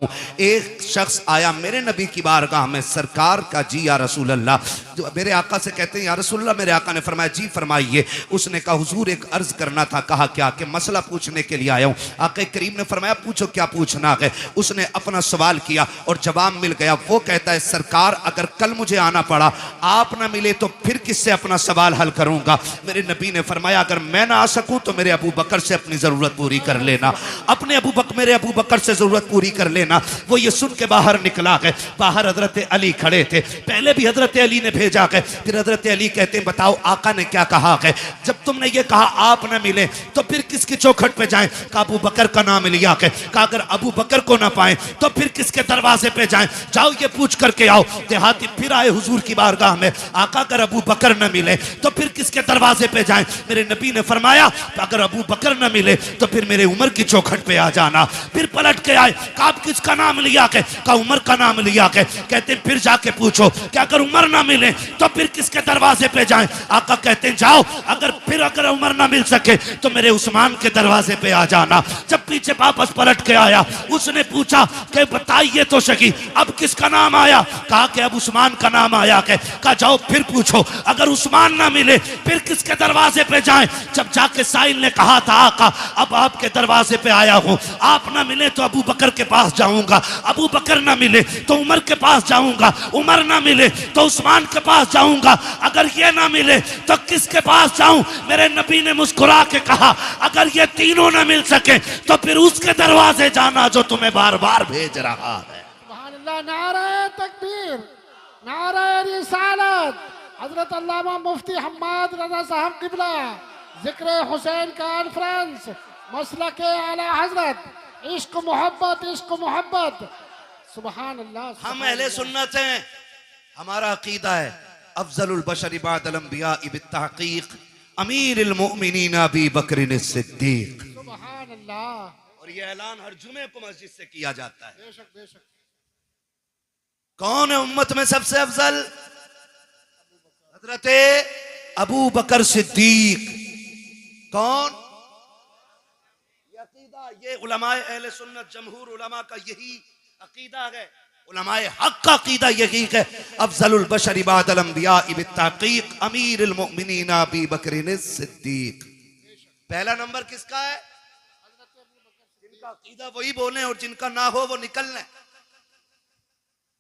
एक शख्स आया मेरे नबी की बारगाह में, सरकार का जी या रसूल अल्लाह, जो मेरे आका से कहते हैं या रसूल अल्लाह। मेरे आका ने फरमाया जी फरमाइए। उसने कहा हुजूर एक अर्ज करना था। कहा क्या? कि मसला पूछने के लिए आया हूँ। आका करीम ने फरमाया पूछो क्या पूछना है। उसने अपना सवाल किया और जवाब मिल गया। वो कहता है सरकार अगर कल मुझे आना पड़ा, आप ना मिले तो फिर किससे अपना सवाल हल करूंगा। मेरे नबी ने फरमाया अगर मैं ना आ सकूं तो मेरे अबू बकर से अपनी जरूरत पूरी कर लेना, मेरे अबू बकर से जरूरत पूरी कर लेना। वो ये सुन के बाहर निकला है। बाहर हजरत अली खड़े थे। पहले भी हजरत अली ने भेजा है, फिर हजरत अली कहते हैं बताओ आका ने क्या कहा है। जब तुमने ये कहा आप न मिले तो फिर किसकी चौखट पे जाएं। कहा अबू बकर का नाम लिया है। कहा अगर अबू बकर को ना पाए तो फिर किसके दरवाजे पे जाएं। जाओ ये पूछ करके आओ। देहाती फिर आए हुजूर की बारगाह में। आका अगर अबू बकर न मिले तो फिर किसके दरवाजे पे जाएं। मेरे नबी ने फरमाया अगर अबू बकर न मिले तो फिर मेरे उमर की चौखट पे आ जाना। फिर पलट के आए। कहा किसका नाम लिया के? कहा उमर का नाम लिया के। कहते हैं फिर जाके पूछो कि अगर उमर ना मिले तो फिर किसके दरवाजे पे जाएं। आका कहते हैं जाओ अगर उमर ना मिल सके तो मेरे उस्मान के दरवाजे पे आ जाना। जब पीछे वापस पलट के आया उसने पूछा कि बताइए तो सही अब किसका नाम आया। कहा कि अब उस्मान का नाम आया के। कहा जाओ फिर पूछो अगर उस्मान ना मिले फिर किसके दरवाजे पे जाएं। जब जाके साइल ने कहा था आका अब आपके दरवाजे पे आया हूं, आप ना मिले तो अबू बकर के पास जाऊंगा, अबू बकर ना मिले तो उमर के पास जाऊंगा, उमर ना मिले तो उस्मान के पास जाऊंगा, अगर ये ना मिले तो किसके पास जाऊं। मेरे नबी ने मुस्कुरा के कहा अगर ये तीनों ना मिल सके तो फिर उसके दरवाजे जाना जो तुम्हें बार बार भेज रहा है। सुभान अल्लाह, नारे तकबीर, नारे रिसालत। हजरत अल्लामा मुफ्ती हम्माद रजा साहब किबला जिक्र हुसैन कॉन्फ्रेंस मसलक आला हजरत इश्क मोहब्बत। सुभान अल्लाह। हम अहले सुन्नत हैं। हमारा अकीदा है अफजलुल बशर बअदल अंबिया बित्तहकीक अमीरुल मोमिनीन अबी बकर सिद्दीक। सुभान अल्लाह। और ये ऐलान हर जुमे को मस्जिद से किया जाता है। बेशक बेशक। कौन है उम्मत में सबसे अफजल? हजरत अबू बकर सिद्दीक। कौन? ये उलमाए अहले सुन्नत जमहूर उलमा का यही अकीदा है। उलमाए हक का अकीदा यही है अफजलुल बशर बअदल अंबिया बित्तहकीक अमीरुल मोमिनीन अबी बकर सिद्दीक। पहला नंबर किसका है? जिनका अकीदा वही बोले और जिनका ना हो वो निकल लें।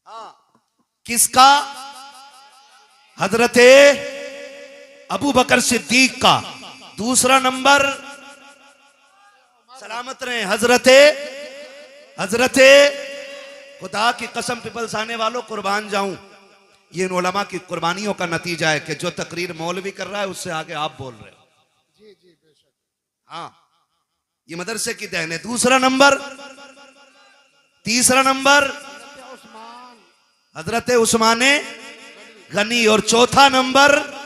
हाँ, किसका? हजरत अबू बकर सिद्दीक का। दूसरा नंबर सलामत रहे हजरत खुदा की कसम पिपल्स आने वालों कुर्बान जाऊं। ये इन उलमा की कुर्बानियों का नतीजा है कि जो तकरीर मौलवी कर रहा है उससे आगे आप बोल रहे हो। जी जी बेशक। हाँ, ये मदरसे की देन है। तीसरा नंबर हजरत उस्मान गनी। और चौथा नंबर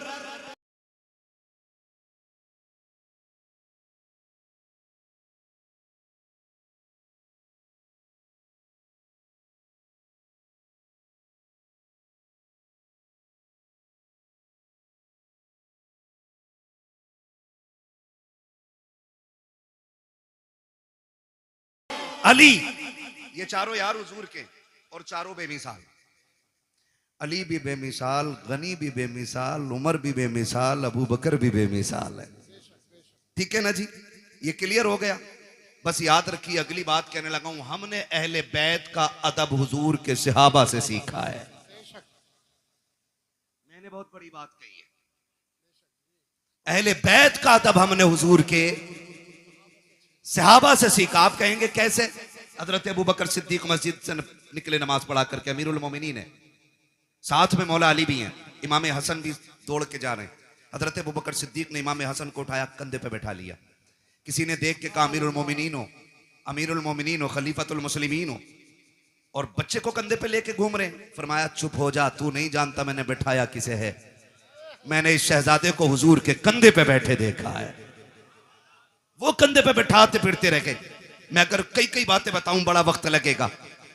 अली। ये चारों यार हुजूर के और चारों बेमिसाल। अली भी बेमिसाल, गनी भी बेमिसाल, उमर भी बेमिसाल, अबू बकर भी बेमिसाल है। ठीक है ना जी, ये क्लियर हो गया। बस याद रखिए अगली बात कहने लगा हूं, हमने अहले बैत का अदब हुजूर के सहाबा से सीखा है। मैंने बहुत बड़ी बात कही है। अहले बैत का अदब हमने हुजूर के सहाबा से सीखा। आप कहेंगे कैसे? हजरत अबू बकर सिद्दीक मस्जिद से निकले नमाज पढ़ा करके, अमीरुल मोमिनीन है, साथ में मौला अली भी हैं, इमाम हसन भी दौड़ के जा रहे हैं। हजरत अबू बकर सिद्दीक ने इमाम हसन को उठाया, कंधे पे बैठा लिया। किसी ने देख के कहा अमीरुल मोमिनीन हो, खलीफतुल मुस्लिमीन हो, और बच्चे को कंधे पे लेके घूम रहे हैं। फरमाया चुप हो जा, तू नहीं जानता मैंने बैठाया किसे है। मैंने इस शहजादे को हुजूर के कंधे पे बैठे देखा है। वो कंधे पे बैठाते फिरते रह गए। मैं अगर कई कई बातें बताऊं बड़ा वक्त लगेगा,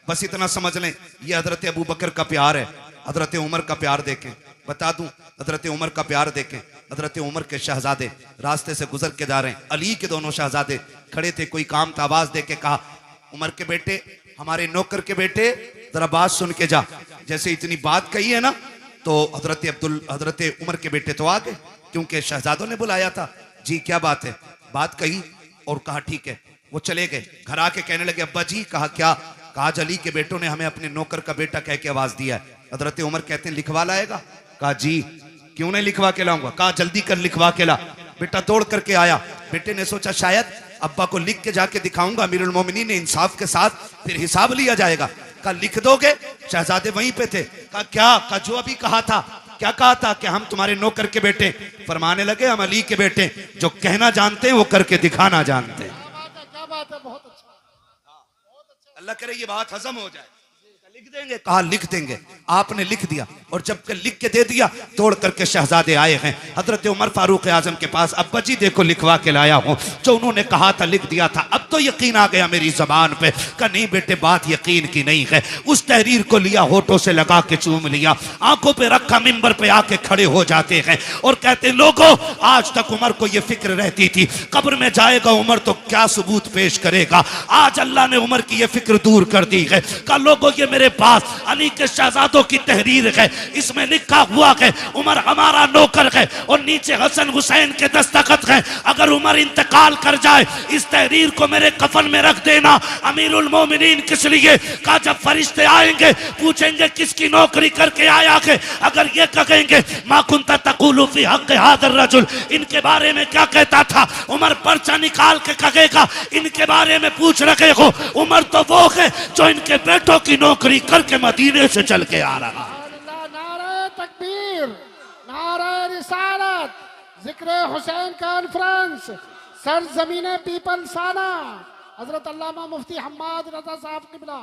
बस इतना समझ लें ये हजरत अबू बकर का प्यार है। हजरत उमर का प्यार देखें, बता दूं हजरत उमर का प्यार देखें। हजरत उमर के शहजादे रास्ते से गुजर के जा रहे हैं, अली के दोनों शहजादे खड़े थे, कोई काम था, आवाज दे के कहा उमर के बेटे हमारे नौकर के बेटे जरा बात सुन के जा। जैसे इतनी बात कही है ना, तो हजरत उमर के बेटे तो आ गए, क्योंकि शहजादों ने बुलाया था। जी क्या बात है? बात कही और कहा ठीक है। वो चले गए, घर आके कहने लगे अब्बा जी। कहा क्या? कहा अली के बेटों ने हमें अपने नौकर का बेटा कह के आवाज दिया है। हजरत उमर कहते हैं लिखवा लाएगा? कहा जी क्यों नहीं लिखवा के लाऊंगा। कहा जल्दी कर लिखवा के ला। बेटा दौड़ करके आया। बेटे ने सोचा शायद अब्बा को लिख के जाके दिखाऊंगा, अमीरुल मोमिनीन ने इंसाफ के साथ फिर हिसाब लिया जाएगा। कहा लिख दोगे? शहजादे वहीं पे थे। कहा क्या? कहा जो अभी कहा था। क्या कहा था? कि हम तुम्हारे नौकर के बेटे। फरमाने लगे हम अली के बेटे, जो कहना जानते हैं वो करके दिखाना जानते हैं। क्या बात है, बहुत अच्छा। अल्लाह करे ये बात हजम हो जाए। लिख देंगे? कहा लिख देंगे। आपने लिख दिया, और जब लिख के दे दिया, दौड़ करके शहजादे आए हैं हजरत उमर फारूक आजम के पास। अब्बा जी देखो लिखवा के लाया हूं, जो उन्होंने कहा था लिख दिया था। अब तो यकीन आ गया मेरी जबान पे। कहा नहीं बेटे बात यकीन की नहीं है। उस तहरीर को लिया, होठों से लगा के चूम लिया, आंखों पे रखा, मिंबर पे आके खड़े हो जाते हैं और कहते लोगों आज तक उमर को यह फिक्र रहती थी कब्र में जाएगा उमर तो क्या सबूत पेश करेगा। आज अल्लाह ने उमर की यह फिक्र दूर कर दी है। कहा लोगों ये मेरे पास अली के शहजादों की तहरीर है, इसमें लिखा हुआ है उमर हमारा नौकर है और नीचे हसन हुसैन के दस्तखत है। अगर उमर इंतकाल कर जाए इस तहरीर को मेरे कफन में रख देना। अमीरुल मोमिनीन किस लिए? कहा जब फरिश्ते आएंगे पूछेंगे किसकी नौकरी करके आया है, अगर ये कहेंगे मा कुंता तक़ूलु फी हक़्क़ हाज़ा रजुल, इनके बारे में क्या कहता था, उमर पर्चा निकाल के कहेगा इनके बारे में पूछ रहे हो। उमर तो वो है जो इनके बेटों की नौकरी करके मदीने से चल के आ रहा। नारे तकबीर, नारे रिसालत, जिक्र हुसैन कॉन्फ्रेंस, सरजमीने पीपल साना, हजरत अल्लामा मुफ्ती हम्माद रजा साहब किबला।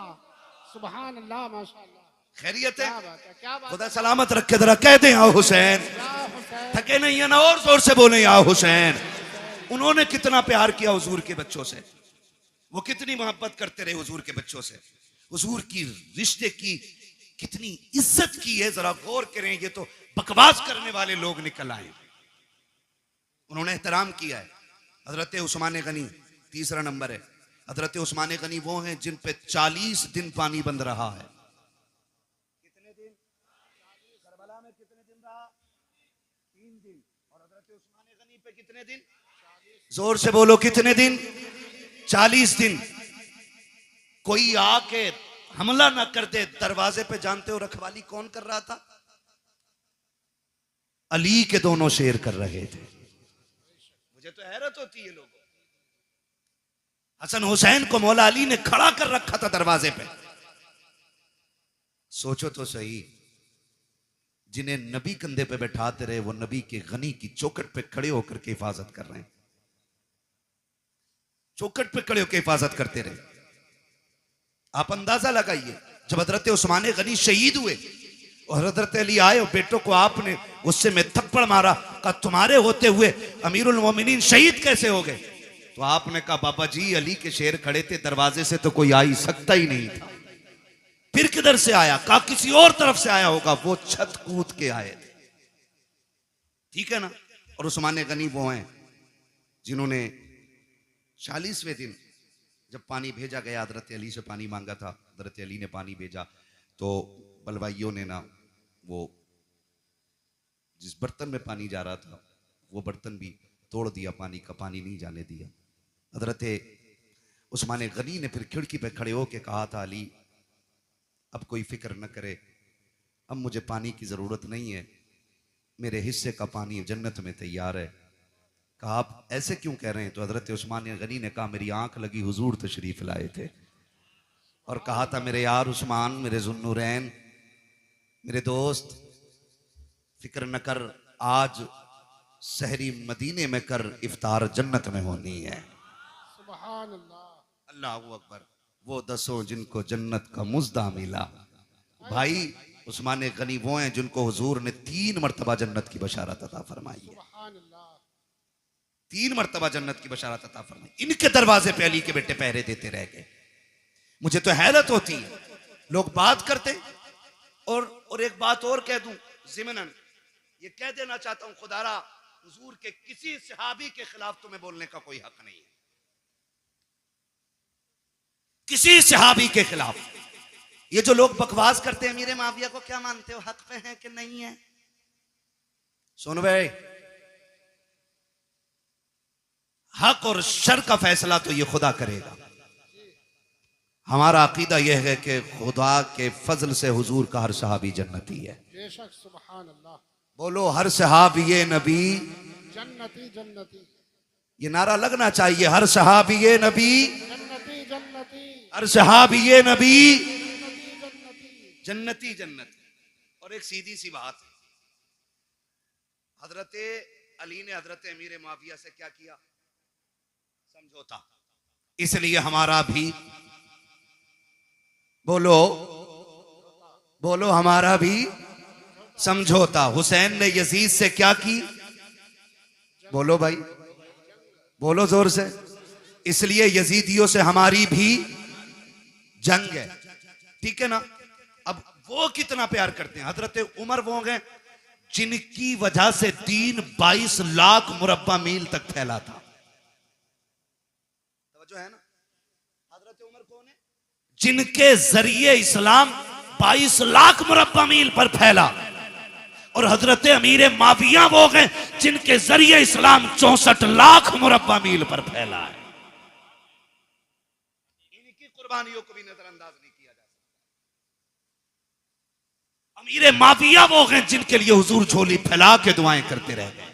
सुभान अल्लाह, माशाअल्लाह। खैरियत है? क्या बात। खुदा सलामत रखे। जरा कह दें या हुसैन। थके नहीं है ना, और जोर से बोले या हुसैन। उन्होंने कितना प्यार किया हुजूर के बच्चों से, वो कितनी मोहब्बत करते रहे हुजूर के बच्चों से, हुजूर की रिश्ते की कितनी इज्जत की है। जरा गौर करें, ये तो बकवास करने वाले लोग निकल आए। उन्होंने एहतराम किया है। हजरत उस्मान गनी तीसरा नंबर है। हजरत उस्मान गनी वो हैं जिन पे 40 दिन पानी बंद रहा है। कितने दिन? करबला में कितने दिन रहा? 3 दिन। और हजरत उस्मान गनी पे कितने दिन? जोर से बोलो कितने दिन? 40 दिन। कोई आके हमला ना कर दे दरवाजे पे। जानते हो रखवाली कौन कर रहा था? अली के दोनों शेर कर रहे थे। मुझे तो हैरत होती है लोगों। हसन हुसैन को मौला अली ने खड़ा कर रखा था दरवाजे पे। सोचो तो सही, जिन्हें नबी कंधे पे बैठाते रहे वो नबी के गनी की चौखट पे खड़े होकर के हिफाजत कर रहे हैं। चौखट पे खड़े होकर हिफाजत करते रहे। आप अंदाजा लगाइए, जब हजरत उस्मान गनी शहीद हुए और हजरत अली आए और बेटों को आपने गुस्से में थप्पड़ मारा। कहा तुम्हारे होते हुए अमीरुल मोमिनीन शहीद कैसे हो गए? तो आपने कहा बाबा जी अली के शेर खड़े थे, दरवाजे से तो कोई आ ही सकता ही नहीं था। फिर किधर से आया? कहा किसी और तरफ से आया होगा। वो छत कूद के आए थे। ठीक है ना? और उस्मान गनी वो हैं जिन्होंने 40वें दिन जब पानी भेजा गया, हजरत अली से पानी मांगा था, हजरत अली ने पानी भेजा, तो बलवाइयों ने ना वो जिस बर्तन में पानी जा रहा था वो बर्तन भी तोड़ दिया, पानी का पानी नहीं जाने दिया। हजरत उस्मान गनी ने फिर खिड़की पे खड़े होके कहा था अली अब कोई फिक्र न करे, अब मुझे पानी की ज़रूरत नहीं है, मेरे हिस्से का पानी जन्नत में तैयार है। कहा आप ऐसे क्यों कह रहे हैं? तो हजरत उस्मान गनी ने कहा मेरी आंख लगी हुजूर तशरीफ लाए थे और कहा था मेरे यार उस्मान, मेरे जुन्नुरैन, मेरे दोस्त, फिक्र न कर, आज सहरी मदीने में कर, इफ्तार जन्नत में होनी है। सुभान अल्लाह, अल्लाहू अकबर। वो 10 जिनको जन्नत का मुज्दा मिला। भाई उस्मान गनी वो हैं जिनको हुजूर ने 3 मरतबा जन्नत की बशारत अता फरमाई है। 3 मरतबा जन्नत की बशारत अता फरमाई। इनके दरवाजे पे अली के बेटे पहरे देते रह गए। मुझे तो हैरत होती है, लोग बात करते। और एक बात और कह दूं ज़िमनन, ये कह देना चाहता हूं, खुदारा हुजूर के किसी सहाबी के खिलाफ तुम्हें बोलने का कोई हक नहीं है। किसी सहाबी के खिलाफ। ये जो लोग बकवास करते हैं अमीर माविया को क्या मानते हो, हक पे है कि नहीं है? सुन भाई, हक और शर का फैसला तो ये खुदा करेगा। हमारा अकीदा यह है कि खुदा के फजल से हुजूर का हर सहाबी जन्नती है। बेशक, सुभान अल्लाह। बोलो हर सहाबी नबी जन्नती जन्नती, ये नारा लगना चाहिए, हर सहाबी नबी, जन्नती जन्नती, हर सहाबी नबी, जन्नती। जन्नती जन्नती। और एक सीधी सी बात, हजरत अली ने हजरत अमीर माविया से क्या किया? समझौता। इसलिए हमारा भी, बोलो बोलो, हमारा भी समझौता। हुसैन ने यजीद से क्या की? बोलो भाई, बोलो जोर से। इसलिए यजीदियों से हमारी भी जंग है, ठीक है ना? अब वो कितना प्यार करते हैं। हजरत उमर वो गए जिनकी वजह से दीन 22 लाख मुरब्बा मील तक फैला था। जो है ना, हजरत उमर कौन है? जिनके जरिए इस्लाम 22 लाख मुरब्बा मील पर फैला। और हजरत अमीर माविया वो गए जिनके जरिए इस्लाम 64 लाख मुरब्बा मील पर फैला है। इनकी कुर्बानियों को भी नजरअंदाज नहीं किया जा सकता। अमीर माविया वो गए जिनके लिए हुजूर झोली फैला के दुआएं करते रह गए।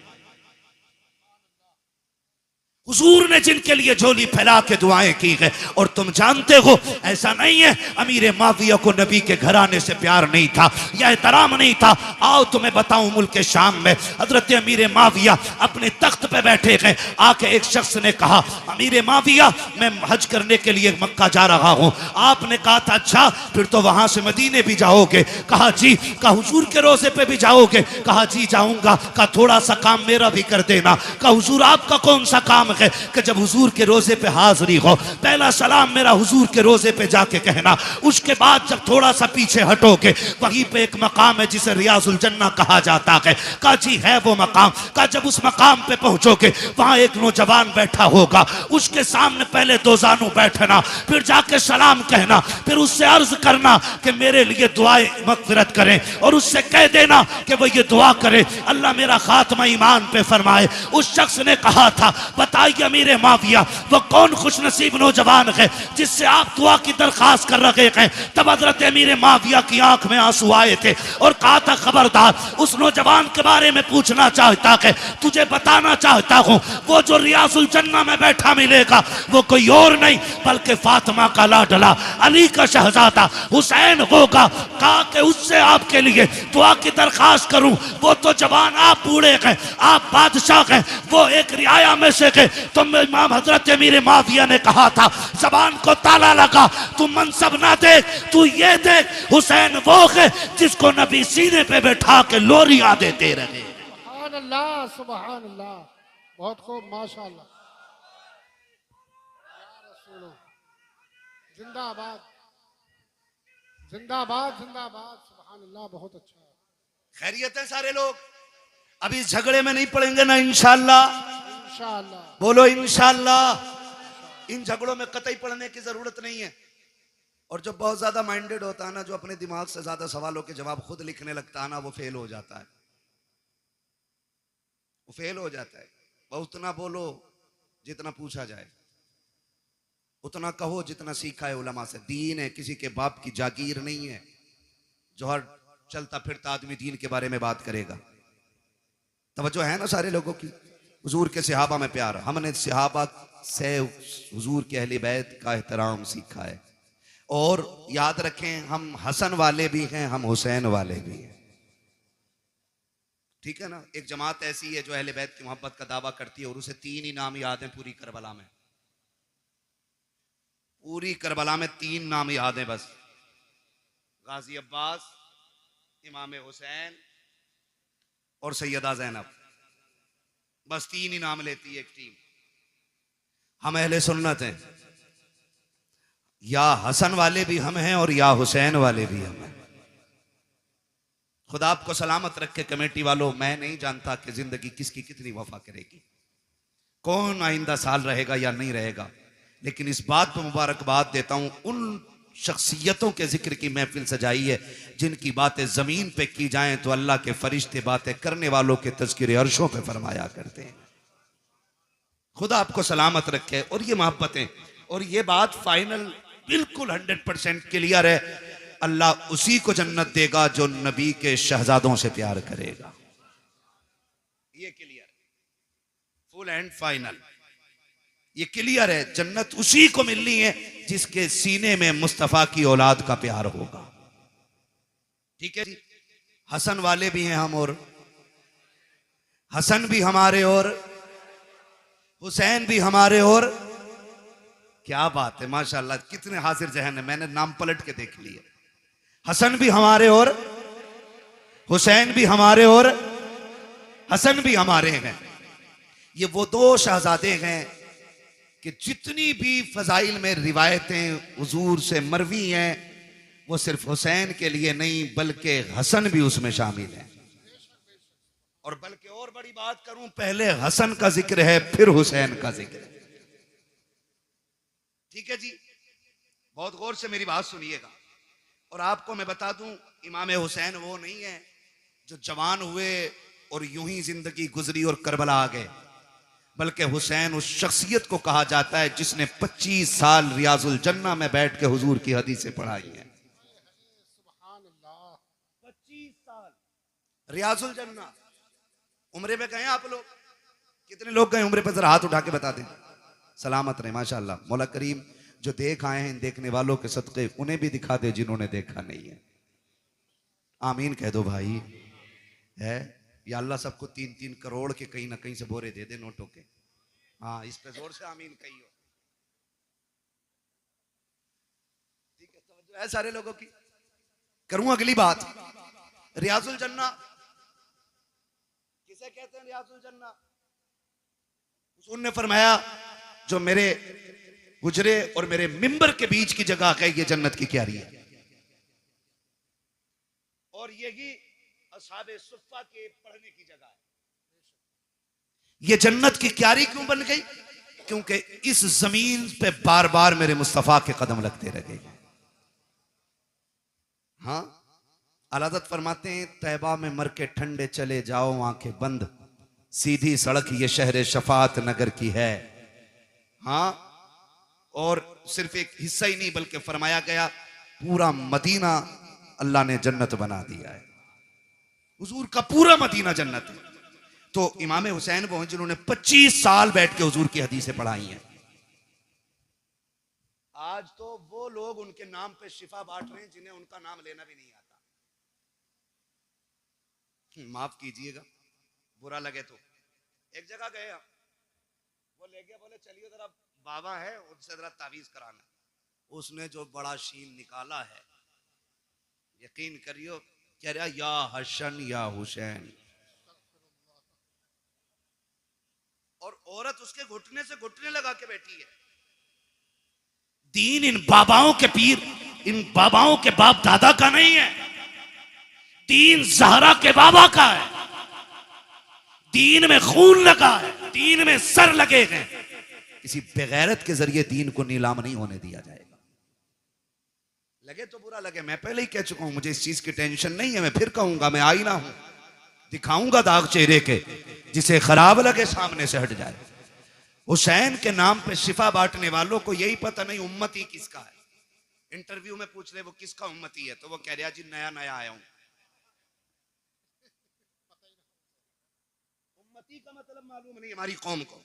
हुजूर ने जिनके लिए झोली फैला के दुआएं की है। और तुम जानते हो ऐसा नहीं है अमीर माविया को नबी के घराने से प्यार नहीं था या एहतराम नहीं था। आओ तुम्हें बताऊं, मुल्क शाम में हजरत अमीर माविया अपने तख्त पे बैठे गए। आके एक शख्स ने कहा, अमीर माविया मैं हज करने के लिए मक्का जा रहा हूं। आपने कहा था अच्छा फिर तो वहां से मदीने भी जाओगे? कहा जी। कहा हुजूर के रोजे पे भी जाओगे? कहा जी जाऊंगा। कहा थोड़ा सा काम मेरा भी कर देना। कहा हुजूर आपका कौन सा काम है? कि जब हुजूर के रोजे पे हाजिरी हो पहला सलाम मेरा हुजूर के रोजे पे जाके कहना। उसके बाद जब थोड़ा सा पीछे हटोगे वहीं पे एक मकाम है जिसे रियाजुल जन्ना कहा जाता है। कहा जी है वो मकाम। कहा जब उस मकाम पे पहुंचोगे वहां एक नौजवान बैठा होगा, उसके सामने पहले दो जानू बैठना, फिर जाके सलाम कहना, फिर उससे अर्ज करना कि मेरे लिए दुआएं मगफिरत करें और उससे कह देना कि वो ये दुआ करे अल्लाह मेरा खात्मा ईमान पे फरमाए। उस शख्स ने कहा था बताइए अमीर माविया वो कौन खुश नसीब नौजवान है जिससे आप दुआ की दरखास्त कर रहे हैं? तब हजरत अमीर माविया की आंख में आंसू आए थे और कहा था खबरदार उस नौजवान के बारे में पूछना चाहता है, तुझे बताना चाहता हूं वो जो रियाजुल जन्ना में बैठा मिलेगा वो कोई और नहीं बल्कि फातिमा का लाडला अली का शहजादा हुसैन होगा। कहा कि उससे आपके लिए दुआ की दरखास्त करूं? वो तो जवान, आप बूढ़े हैं, आप बादशाह हैं, वो एक रियाया में से है। तो इमाम हजरत अमीर माविया ने कहा था जबान को ताला लगा, तू मनसब ना देख, तू ये देख हुसैन वो है जिसको नबी सीने पे बैठा के लोरियां देते रहे। सुभान अल्लाह, सुभान अल्लाह, बहुत खूब, माशाअल्लाह। या रसूलो, जिंदाबाद जिंदाबाद जिंदाबाद, सुभान अल्लाह, बहुत अच्छा है। खैरियत है सारे लोग? अभी इस झगड़े में नहीं पड़ेंगे ना इंशाअल्लाह? इंशाअल्लाह, बोलो इंशाअल्लाह। इन झगड़ों में कतई पड़ने की जरूरत नहीं है। और जो बहुत ज्यादा माइंडेड होता है ना, जो अपने दिमाग से ज्यादा सवालों के जवाब खुद लिखने लगता है ना, वो फेल हो जाता है, वो फेल हो जाता है। बहुत उतना बोलो जितना पूछा जाए, उतना कहो जितना सीखा है उलमा से। दीन है, किसी के बाप की जागीर नहीं है जो हर चलता फिरता आदमी दीन के बारे में बात करेगा। तवज्जो है ना सारे लोगों की? हुजूर के सहाबा में प्यार, हमने सहाबा से हुजूर के अहले बैत का एहतराम सीखा है। और याद रखें हम हसन वाले भी हैं, हम हुसैन वाले भी हैं, ठीक है ना? एक जमात ऐसी है जो अहले बैत की मोहब्बत का दावा करती है और उसे 3 ही नाम याद हैं पूरी करबला में। पूरी करबला में 3 नाम याद हैं बस, गाजी अब्बास, इमाम हुसैन और सैयदा ज़ैनब। बस 3 ही नाम लेती है एक टीम। हम अहले सुन्नत हैं, या हसन वाले भी हम हैं और या हुसैन वाले भी हम हैं। खुदा आपको सलामत रखे कमेटी वालों। मैं नहीं जानता कि जिंदगी किसकी कितनी वफा करेगी, कौन आइंदा साल रहेगा या नहीं रहेगा, लेकिन इस बात पर मुबारकबाद देता हूं उन शख्सियतों के जिक्र की महफिल सजाई है जिनकी बातें जमीन पे की जाएं तो अल्लाह के फरिश्ते बातें करने वालों के तज़किरे अर्शों पे फरमाया करते हैं। खुदा आपको सलामत रखे। और ये मोहब्बतें और ये बात फाइनल बिल्कुल 100% क्लियर है, अल्लाह उसी को जन्नत देगा जो नबी के शहजादों से प्यार करेगा। ये क्लियर, फुल एंड फाइनल, ये क्लियर है। जन्नत उसी को मिलनी है जिसके सीने में मुस्तफा की औलाद का प्यार होगा। ठीक है जी। हसन वाले भी हैं हम, और हसन भी हमारे और हुसैन भी हमारे, और क्या बात है माशाल्लाह, कितने हाजिर जहन है। मैंने नाम पलट के देख लिए। हसन भी हमारे और हुसैन भी हमारे और हसन भी हमारे हैं। ये वो दो शहजादे हैं कि जितनी भी फजाइल में रिवायतें हुजूर से मरवी हैं वो सिर्फ हुसैन के लिए नहीं बल्कि हसन भी उसमें शामिल है। और बल्कि और बड़ी बात करूं, पहले हसन का जिक्र है फिर हुसैन का जिक्र है। ठीक है जी, बहुत गौर से मेरी बात सुनिएगा। और आपको मैं बता दूं, इमाम हुसैन वो नहीं है जो जवान हुए और यूं ही जिंदगी गुजरी और करबला आ गए, बल्कि हुसैन उस शख्सियत को कहा जाता है जिसने 25 साल रियाजुल जन्ना में बैठ के हुजूर की हदीसें पढ़ाई हैं। 25 साल रियाजुल जन्ना। उम्रे पे गए आप लोग? कितने लोग गए उम्रे पे? जरा हाथ उठा के बता दें। सलामत रहे माशाल्लाह। मौला करीम जो देख आए हैं देखने वालों के सदक़े उन्हें भी दिखा दे जिन्होंने देखा नहीं है। आमीन कह दो भाई। है या अल्लाह सबको 3-3 करोड़ के कहीं ना कहीं से बोरे दे दे नोटों के। हाँ, इस पे जोर से आमीन कहियो। ठीक है, तो है सारे लोगों की। करूं अगली बात। रियाजुल जन्ना किसे कहते हैं? रियाजुल जन्ना उन्होंने फरमाया जो मेरे गुजरे और मेरे मिंबर के बीच की जगह है ये जन्नत की क्यारी है। और यही असहाबे सुफ़्फ़ा के पढ़ने की जगह है। ये जन्नत की क्यारी क्यों बन गई? क्योंकि इस जमीन पे बार बार मेरे मुस्तफा के कदम लगते रहे। हाँ, अलादत फरमाते हैं तैबा में मर के ठंडे चले जाओ आंखें बंद, सीधी सड़क ये शहर शफात नगर की है। हाँ, और सिर्फ एक हिस्सा ही नहीं बल्कि फरमाया गया पूरा मदीना अल्लाह ने जन्नत बना दिया है। हुजूर का पूरा मदीना जन्नत है। तो इमाम हुसैन वो हैं जिन्होंने 25 साल बैठ के हुजूर की हदीसें पढ़ाई हैं। आज तो वो लोग उनके नाम पे शिफा बांट रहे हैं जिन्हें उनका नाम लेना भी नहीं आता। माफ कीजिएगा, बुरा लगे तो। एक जगह गए हम, वो ले गया, बोले चलिए जरा बाबा है उनसे जरा तावीज कराना। उसने जो बड़ा शीन निकाला है, यकीन करियो, कह रहा या हसन या हुसैन। और औरत उसके घुटने से घुटने लगा के बैठी है। दीन इन बाबाओं के पीर, इन बाबाओं के बाप दादा का नहीं है। दीन ज़हरा के बाबा का है। दीन में खून लगा है, दीन में सर लगे हैं। किसी बेगैरत के जरिए दीन को नीलाम नहीं होने दिया जाएगा। लगे तो बुरा लगे, मैं पहले ही कह चुका हूं, मुझे इस चीज की टेंशन नहीं है। मैं फिर कहूंगा, मैं आईना हूं, दिखाऊंगा दाग चेहरे के, जिसे खराब लगे सामने से हट जाए। हुसैन के नाम पे शिफा बांटने वालों को यही पता नहीं उम्मती किसका है। इंटरव्यू में पूछ रहे वो किसका उम्मती है, तो वो कह रहा जी नया नया आया हूं। उम्मती का मतलब मालूम नहीं हमारी कौम को।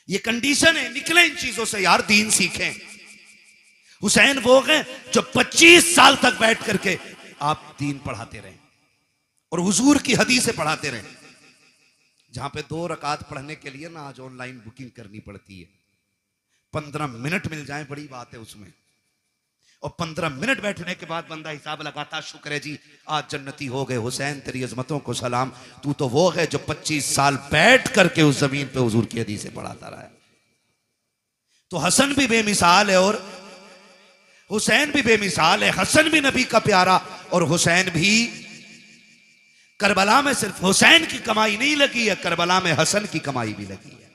ये कंडीशन है, निकले इन चीजों से यार, दीन सीखें। हुसैन वो हैं जो 25 साल तक बैठ करके आप दीन पढ़ाते रहे और हुजूर की हदीसें पढ़ाते रहे। जहां पे 2 रकात पढ़ने के लिए ना आज ऑनलाइन बुकिंग करनी पड़ती है। 15 मिनट मिल जाए बड़ी बात है उसमें। और 15 मिनट बैठने के बाद बंदा हिसाब लगाता, शुक्र है जी आज जन्नती हो गए। हुसैन तेरी अजमतों को सलाम, तू तो वो है जो 25 साल बैठ करके उस जमीन पे हुजूर की हदीसें पढ़ाता रहा है। तो हसन भी बेमिसाल है और हुसैन भी बेमिसाल है। हसन भी नबी का प्यारा और हुसैन भी। करबला में सिर्फ हुसैन की कमाई नहीं लगी है, करबला में हसन की कमाई भी लगी है।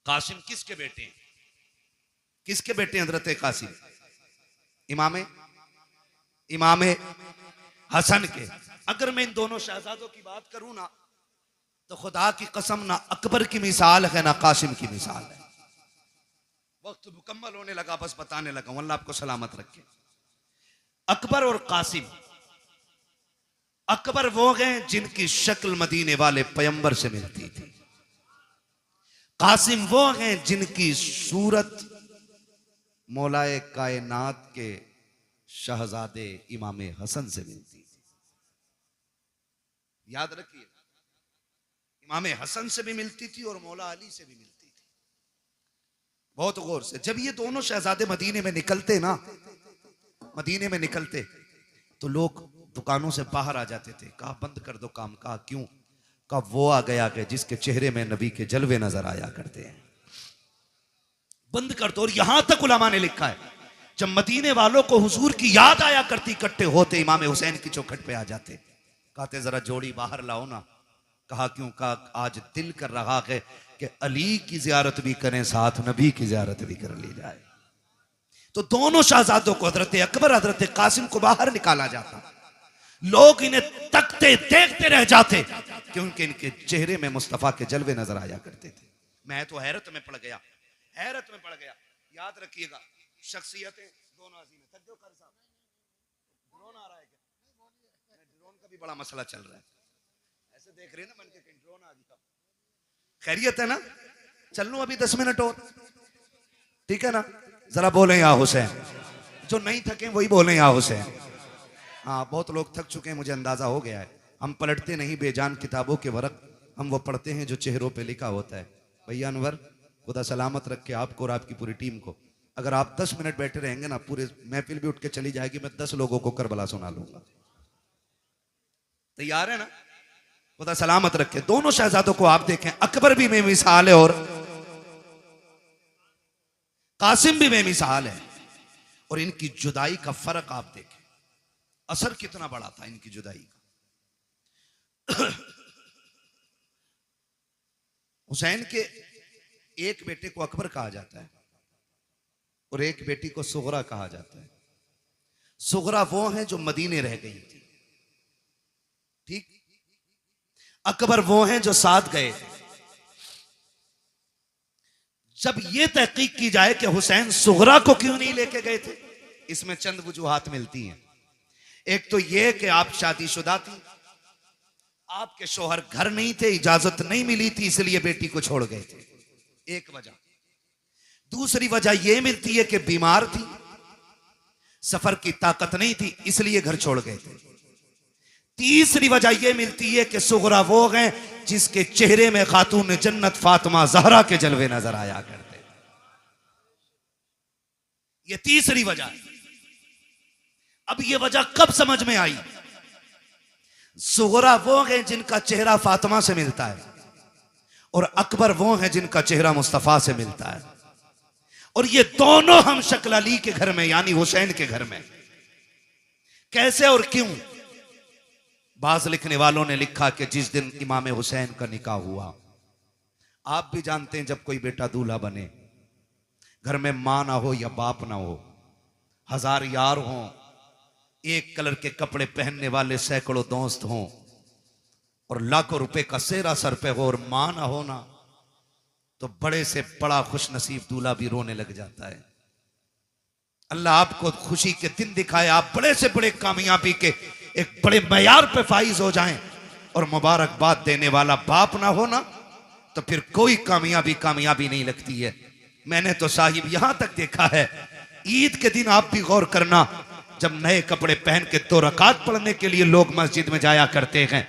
कासिम किसके बेटे हैं? किसके बेटे हजरत कासिम? इमाम हसन के। अगर मैं इन दोनों शहजादों की बात करूं ना, तो खुदा की कसम ना अकबर की मिसाल है ना कासिम की मिसाल है। वक्त मुकम्मल होने लगा, बस बताने लगा हूं, अल्लाह आपको सलामत रखे। अकबर और कासिम, अकबर वो हैं जिनकी शक्ल मदीने वाले पैगंबर से मिलती थी, कासिम वो हैं जिनकी सूरत मौलाए कायनात के शहजादे इमाम हसन से मिलती थी। याद रखिए, इमाम हसन से भी मिलती थी और मौला अली से भी मिलती थी। बहुत गौर से, जब ये दोनों शहजादे मदीने में निकलते ना, मदीने में निकलते तो लोग दुकानों से बाहर आ जाते थे। कहा बंद कर दो काम। कहा क्यों? कहा वो आ गया कि जिसके चेहरे में नबी के जलवे नजर आया करते हैं, बंद कर दो। और यहां तक उलमा ने लिखा है, जब मदीने वालों को हुजूर की याद आया करती, इकट्ठे होते इमाम हुसैन की चौखट पे आ जाते, कहते जरा जोड़ी बाहर लाओ ना। कहा क्यों? कहा आज दिल कर रहा है कि अली की जियारत भी करें, साथ नबी की जियारत भी कर ली जाए। तो दोनों शहजादों को, हजरत अकबर हजरत कासिम को बाहर निकाला जाता। लोग इन्हें तकते देखते रह जाते क्योंकि इनके चेहरे में मुस्तफा के जलवे नजर आया करते थे। मैं तो हैरत में पड़ गया, हैरत में पड़ गया। याद रखिएगा, शख्सियतें दोनों अजीम है। तक कर साहब, ड्रोन आ रहा है क्या? ड्रोन का भी बड़ा मसला चल रहा है, ऐसे देख रहे हैं ना मन के, ड्रोन आ गया। खैरियत है ना? चल लूं अभी 10 मिनट और, ठीक है ना? जरा बोले या हुसैन। जो नहीं थके वही बोले या हुसैन। हाँ, बहुत लोग थक चुके हैं, मुझे अंदाजा हो गया है। हम पलटते नहीं बेजान किताबों के वरक, हम वो पढ़ते हैं जो चेहरों पे लिखा होता है। भैया अनवर, खुदा सलामत रखे आपको और आपकी पूरी टीम को। अगर आप 10 मिनट बैठे रहेंगे ना, पूरे महफिल भी उठ के चली जाएगी, मैं 10 लोगों को करबला सुना लूंगा। तैयार है ना? खुदा सलामत रखे। दोनों शहजादों को आप देखें, अकबर भी बेमिसाल है और कासिम भी बेमिसाल है। और इनकी जुदाई का फर्क आप देखें, असर कितना बड़ा था इनकी जुदाई का। हुसैन के एक बेटे को अकबर कहा जाता है और एक बेटी को सुगरा कहा जाता है। सुगरा वो है जो मदीने रह गई थी, ठीक? अकबर वो हैं जो साथ गए। जब यह तहकीक की जाए कि हुसैन सुगरा को क्यों नहीं लेके गए थे, इसमें चंद वजूहात मिलती हैं। एक तो यह कि आप शादीशुदा थी, आपके शोहर घर नहीं थे, इजाजत नहीं मिली थी, इसलिए बेटी को छोड़ गए थे, एक वजह। दूसरी वजह यह मिलती है कि बीमार थी, सफर की ताकत नहीं थी, इसलिए घर छोड़ गए थे। तीसरी वजह यह मिलती है कि सुगरा वो हैं जिसके चेहरे में खातून जन्नत फातिमा ज़हरा के जलवे नजर आया करते। यह तीसरी वजह है। अब यह वजह कब समझ में आई? सुगरा वो हैं जिनका चेहरा फातिमा से मिलता है और अकबर वो हैं जिनका चेहरा मुस्तफा से मिलता है। और ये दोनों हम शक्ल अली के घर में यानी हुसैन के घर में। कैसे और क्यों? बाज लिखने वालों ने लिखा कि जिस दिन इमाम हुसैन का निकाह हुआ, आप भी जानते हैं जब कोई बेटा दूल्हा बने, घर में मां ना हो या बाप ना हो, 1000 यार हों, एक कलर के कपड़े पहनने वाले सैकड़ों दोस्त हों और लाखों रुपए का सेहरा सर पे हो और मां ना हो ना, तो बड़े से बड़ा खुश नसीब दूल्हा भी रोने लग जाता है। अल्लाह आपको खुशी के दिन दिखाए, आप बड़े से बड़े कामयाबी के एक बड़े मयार पे फाइज हो जाएं और मुबारकबाद देने वाला बाप ना हो ना, तो फिर कोई कामयाबी नहीं लगती है। मैंने तो साहिब यहां तक देखा है, ईद के दिन आप भी गौर करना, जब नए कपड़े पहन के 2 रकात पढ़ने के लिए लोग मस्जिद में जाया करते हैं,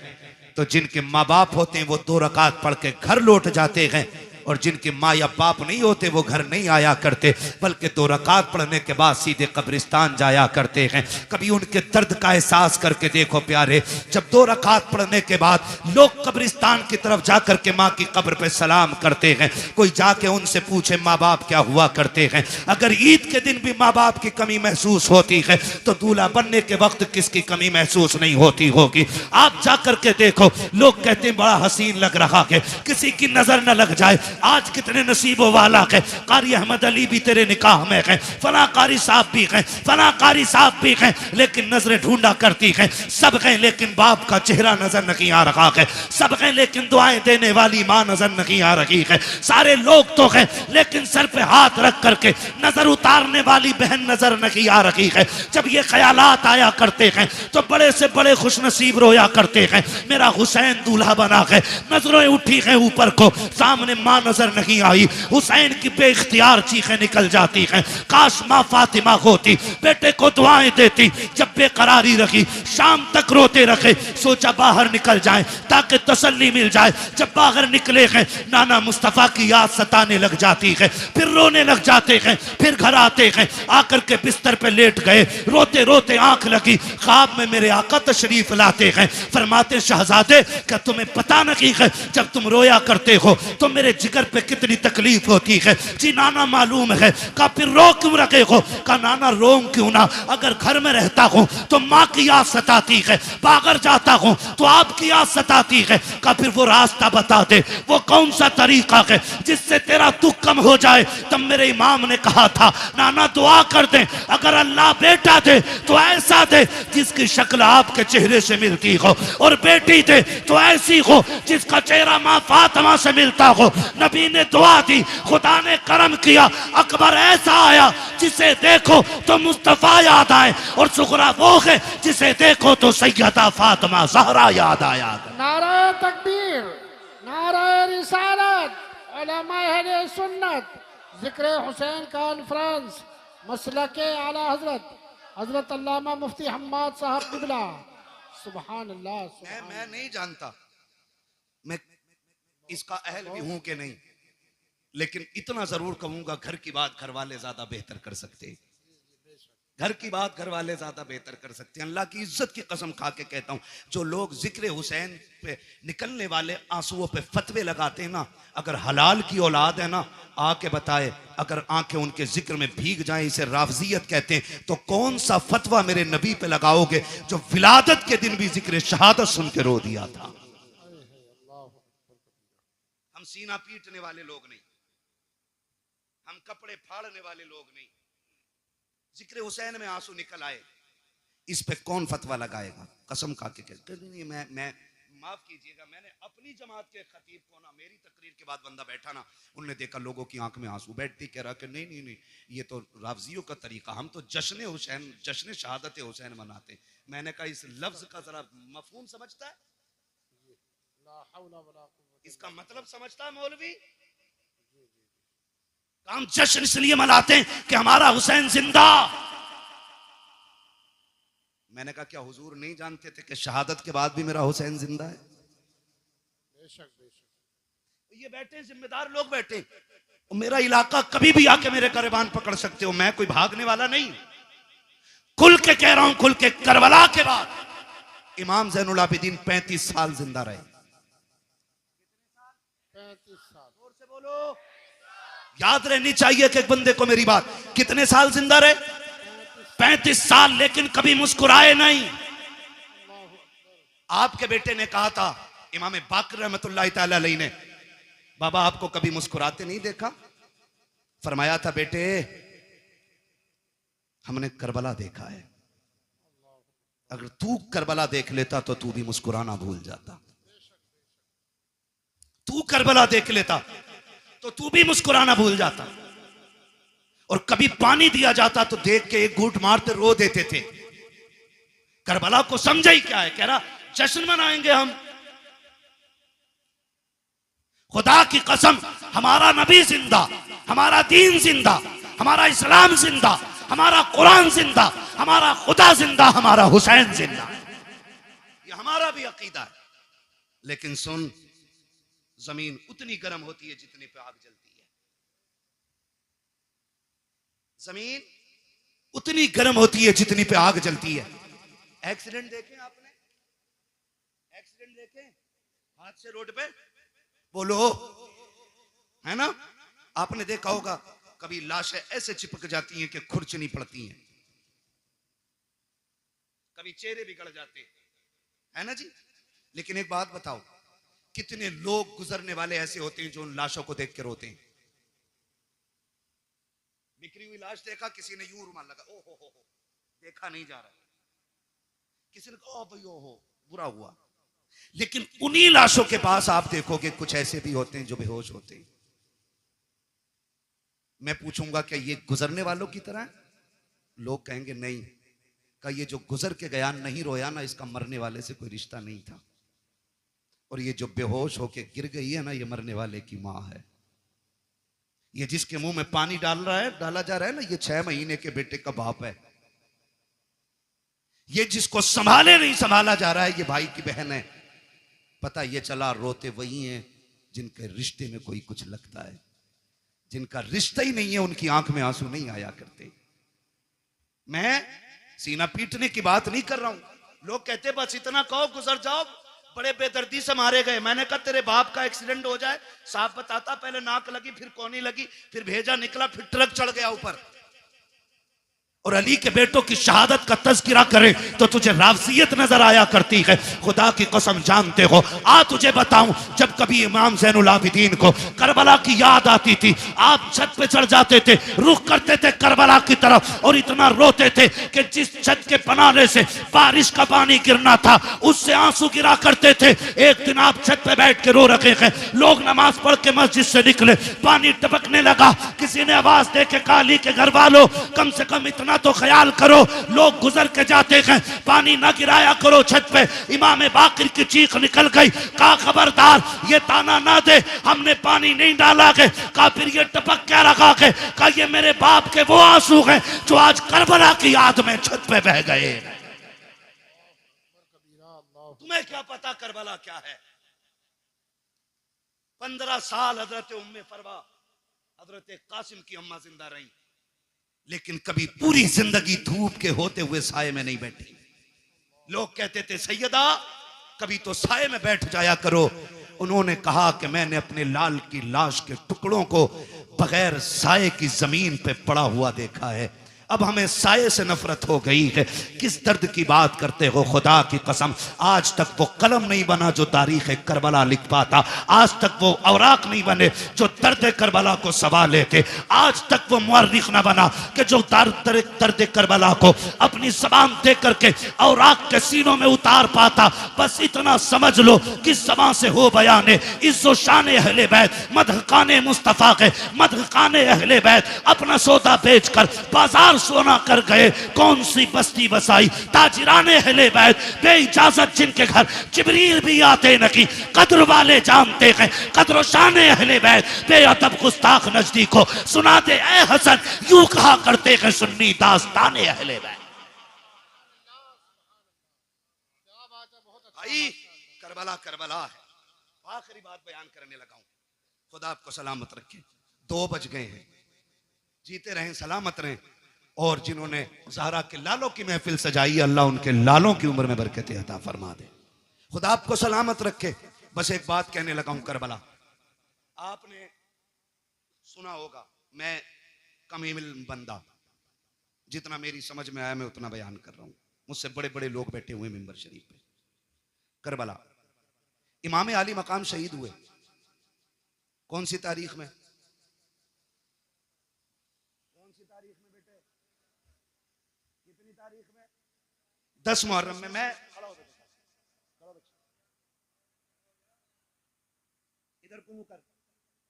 तो जिनके माँ बाप होते हैं वो 2 रकात पढ़ के घर लौट जाते हैं और जिनके माँ या बाप नहीं होते वो घर नहीं आया करते, बल्कि 2 रकात पढ़ने के बाद सीधे कब्रिस्तान जाया करते हैं। कभी उनके दर्द का एहसास करके देखो प्यारे, जब 2 रकात पढ़ने के बाद लोग कब्रिस्तान की तरफ जाकर के माँ की कब्र पे सलाम करते हैं, कोई जाके उनसे पूछे माँ बाप क्या हुआ करते हैं। अगर ईद के दिन भी माँ बाप की कमी महसूस होती है तो दूल्हा बनने के वक्त किसकी कमी महसूस नहीं होती होगी। आप जाकर के देखो, लोग कहते हैं बड़ा हसीन लग रहा है, किसी की नजर न लग जाए, आज कितने नसीबों वाला है, कारी अहमद अली भी तेरे निकाह में है, फला कारी साहब भी हैं, फला कारी साहब भी हैं, लेकिन नजरें ढूंढा करती हैं, सब हैं लेकिन बाप का चेहरा नजर नहीं आ रहा है, सब हैं लेकिन दुआएं देने वाली माँ नजर नहीं आ रही है, सारे लोग तो हैं लेकिन सर पे हाथ रख करके नजर उतारने वाली बहन नजर नहीं आ रही है। जब ये ख्यालात आया करते हैं तो बड़े से बड़े खुशनसीब रोया करते हैं, मेरा हुसैन दूल्हा बना है, नजरें उठी हैं ऊपर को, सामने माँ नजर नहीं आई, हुसैन की बेइख्तियार चीखें निकल जाती हैं, काश माँ फातिमा होती, बेटे को दुआएं देती, जब बेकरारी रखी शाम तक रोते रखे, सोचा बाहर निकल जाए ताकि तसल्ली मिल जाए। जब बाहर निकले हैं नाना मुस्तफा की याद सताने लग जाती है, फिर रोने लग जाते हैं, फिर घर आते हैं, आकर के बिस्तर पे लेट गए, रोते रोते आंख लगी, ख्वाब में मेरे आका तशरीफ लाते हैं, फरमाते शहजादे क्या तुम्हें पता नहीं है जब तुम रोया करते हो तो मेरे जिगर पे कितनी तकलीफ होती है? जी नाना मालूम है। का फिर रो क्यों रखे हो? का नाना रोम क्यों ना, अगर घर में रहता हूं तो माँ की याद सताती है, बाहर जाता हूं तो आपकी याद सताती है। का फिर वो रास्ता बता दे, वो कौन सा तरीका है जिससे तेरा दुख कम हो जाए? तब मेरे इमाम ने कहा था नाना दुआ कर दे, अगर अल्लाह बेटा दे तो ऐसा दे जिसकी शक्ल आपके चेहरे से मिलती हो, और बेटी दे तो ऐसी हो जिसका चेहरा माँ फातिमा से मिलता हो। नबी ने दुआ दी, खुदा ने करम किया, अकबर ऐसा आया जिसे देखो तो मुस्तफा याद आए, और सुगरा वो है जिसे देखो तो सैयदा फातिमा ज़हरा याद आया। नारा तकबीर, नारा रिसालत, उलमा अहले सुन्नत, जिक्र हुसैन कॉन्फ्रेंस, मसलके आला हजरत हजरत अल्लामा मुफ्ती हम्माद साहब किबला। सुभान अल्लाह, सुभान मैं नहीं जानता मैं इसका अहल भी हूं कि नहीं, लेकिन इतना जरूर कहूंगा घर की बात घर वाले ज्यादा बेहतर कर सकते, घर की बात घर वाले ज्यादा बेहतर कर सकते हैं। अल्लाह की इज्जत की कसम खा के कहता हूं, जो लोग जिक्र हुसैन पे निकलने वाले आंसुओं पे फतवे लगाते हैं ना, अगर हलाल की औलाद है ना आके बताए, अगर आंखें उनके जिक्र में भीग जाएं, इसे राफजियत कहते हैं, तो कौन सा फतवा मेरे नबी पे लगाओगे जो विलादत के दिन भी जिक्र शहादत सुन के रो दिया था? हम सीना पीटने वाले लोग नहीं, हम कपड़े फाड़ने वाले लोग नहीं, जिक्र हुसैन में आंसू निकल आए, इस पे कौन फतवा लगाएगा? कसम खा के कहते नहीं, मैं माफ कीजिएगा, मैंने अपनी जमात के खतीब को ना, मेरी तकरीर के बाद बंदा बैठा ना, उन्होंने देखा लोगों की आंख में आंसू, बैठती कह रहा कि नहीं नहीं नहीं ये तो राफजियों का तरीका, हम तो जश्न हुसैन, जश्न शहादत हुसैन मनाते। मैंने कहा इस लफ्ज का जरा मफहूम समझता है, इसका मतलब समझता है मौलवी? हम जश्न इसलिए मनाते हैं कि हमारा हुसैन जिंदा। मैंने कहा क्या हुजूर नहीं जानते थे कि शहादत के बाद भी मेरा हुसैन जिंदा है? बेशक बेशक। ये बैठे जिम्मेदार लोग बैठे, मेरा इलाका कभी भी आके मेरे गिरबान पकड़ सकते हो, मैं कोई भागने वाला नहीं। खुल के कह रहा हूं, खुल के, करबला के बाद इमाम ज़ैनुल आबिदीन 35 साल जिंदा रहे। 35 साल। जोर से बोलो, याद रहनी चाहिए कि एक बंदे को मेरी बात। कितने साल जिंदा रहे? 35 साल, लेकिन कभी मुस्कुराए नहीं। आपके बेटे ने कहा था इमाम बाकर रहमतुल्लाह तआला अलैहि ने, बाबा आपको कभी मुस्कुराते नहीं देखा? फरमाया था बेटे हमने करबला देखा है, अगर तू करबला देख लेता तो तू भी मुस्कुराना भूल जाता। तू करबला देख लेता तो तू भी मुस्कुराना भूल जाता। और कभी पानी दिया जाता तो देख के एक घूंट मारते रो देते थे। करबला को समझा ही क्या है, कह रहा जश्न मनाएंगे हम। खुदा की कसम, हमारा नबी जिंदा, हमारा दीन जिंदा, हमारा इस्लाम जिंदा, हमारा कुरान जिंदा, हमारा खुदा जिंदा, हमारा हुसैन जिंदा। ये हमारा भी अकीदा है। लेकिन सुन, जमीन उतनी गर्म होती है जितने पे आग जलती है। जमीन उतनी गर्म होती है जितनी पे आग जलती है। एक्सीडेंट देखे आपने? एक्सीडेंट देखे हादसे रोड पे? बोलो, है ना? आपने देखा होगा कभी लाशें ऐसे चिपक जाती हैं कि खुरचनी पड़ती हैं, कभी चेहरे बिगड़ जाते हैं, है ना जी? लेकिन एक बात बताओ, कितने लोग गुजरने वाले ऐसे होते हैं जो उन लाशों को देख के रोते हैं। बिखरी हुई लाश देखा, किसी ने यूं रुमाल लगा, ओ हो, देखा नहीं जा रहा, किसी ने कहा भाई ओ हो, बुरा हुआ। लेकिन उन्हीं लाशों के पास आप देखोगे कुछ ऐसे भी होते हैं जो बेहोश होते हैं। मैं पूछूंगा क्या ये गुजरने वालों की तरह है? लोग कहेंगे नहीं, का ये जो गुजर के गया नहीं रोया ना, इसका मरने वाले से कोई रिश्ता नहीं था। और ये जो बेहोश होके गिर गई है ना, ये मरने वाले की मां है। ये जिसके मुंह में पानी डाला जा रहा है ना, ये 6 महीने के बेटे का बाप है। ये जिसको संभाले नहीं संभाला जा रहा है, ये भाई की बहन है। पता ये चला रोते वही हैं जिनके रिश्ते में कोई कुछ लगता है। जिनका रिश्ता ही नहीं है, उनकी आंख में आंसू नहीं आया करते। मैं सीना पीटने की बात नहीं कर रहा हूं। लोग कहते बस इतना कहो गुजर जाओ, बड़े बेदर्दी से मारे गए। मैंने कहा तेरे बाप का एक्सीडेंट हो जाए, साफ बताता, पहले नाक लगी, फिर कोनी लगी, फिर भेजा निकला, फिर ट्रक चढ़ गया ऊपर। और अली के बेटों की शहादत का तज़किरा करे तो तुझे रावसियत नजर आया करती है। खुदा की कसम जानते हो, आ तुझे बताऊं, जब कभी इमाम ज़ैनुल आबिदीन को करबला की याद आती थी, आप छत पे चढ़ जाते थे, रुख करते थे करबला की तरफ और इतना रोते थे कि जिस छत के बनाने से बारिश का पानी गिरना था, उससे आंसू गिरा करते थे। एक दिन आप छत पे बैठ के रो रखे हैं, लोग नमाज पढ़ के मस्जिद से निकले, पानी टपकने लगा। किसी ने आवाज दे के कहा, अली के घर वालों, कम से कम इतना तो ख्याल करो, लोग गुजर के जाते हैं, पानी ना गिराया करो छत पे। इमाम बाकिर की चीख निकल गई, कहा खबरदार ये ताना ना दे, हमने पानी नहीं डाला के। कहा फिर ये टपक क्या रखा के? कहा ये मेरे बाप के वो आंसू हैं जो आज करबला की याद में छत पे बह गए। तुम्हें क्या पता करबला क्या है? 15 साल हजरत उम्मे फरवा, हजरत कासिम की अम्मा जिंदा रही, लेकिन कभी पूरी जिंदगी धूप के होते हुए साये में नहीं बैठी। लोग कहते थे सैयदा कभी तो साये में बैठ जाया करो। उन्होंने कहा कि मैंने अपने लाल की लाश के टुकड़ों को बगैर साये की जमीन पे पड़ा हुआ देखा है। अब हमें साये से नफरत हो गई है। किस दर्द की बात करते हो, खुदा की कसम आज तक वो कलम नहीं बना जो तारीख करबला लिख पाता। आज तक वो औराक नहीं बने जो दर्द करबला को सवा लेते। आज तक वो मुअर्रिख न बना कि जो दर्द करबला को अपनी जबान दे करके औराक के सीनों में उतार पाता। बस इतना समझ लो कि जबान से हो बयाने इज्जो शान अहले बैत, मदहकाने मुस्तफा के मदहकाने अहले बैत अपना सौदा बेचकर बाजार सोना कर गए। कौन सी बस्ती बसाई ताजिराने अहले बैत, बेइजाजत जिनके घर जिब्रील भी आते नहीं। कद्र वाले जानते हैं कद्र शाने अहले बैत, बेअदब गुस्ताख नजदीक को सुना दे ए हसन, यूं कहा करते हैं सुन्नी दास्ताने अहले बैत। भाई करबला करबला है। आखिरी बात बयान करने लगा हूं, खुदा आपको सलामत रखे। 2 बज गए हैं, जीते रहें सलामत रहें। और जिन्होंने ज़हरा के लालों की महफिल सजाई, अल्लाह उनके लालों की उम्र में बरकत अता फरमा दे। खुदा आपको सलामत रखे। बस एक बात कहने लगा हूं, करबला आपने सुना होगा, मैं कम इल्म बंदा, जितना मेरी समझ में आया मैं उतना बयान कर रहा हूं। मुझसे बड़े बड़े लोग बैठे हुए मिंबर शरीफ पे। करबला इमाम आली मकाम शहीद हुए कौन सी तारीख में? कौन सी तारीख में बेटे? कितनी तारीख में? 10 मुहर्रम में। मैं खड़ा हो बेटा, इधर को मुंह कर,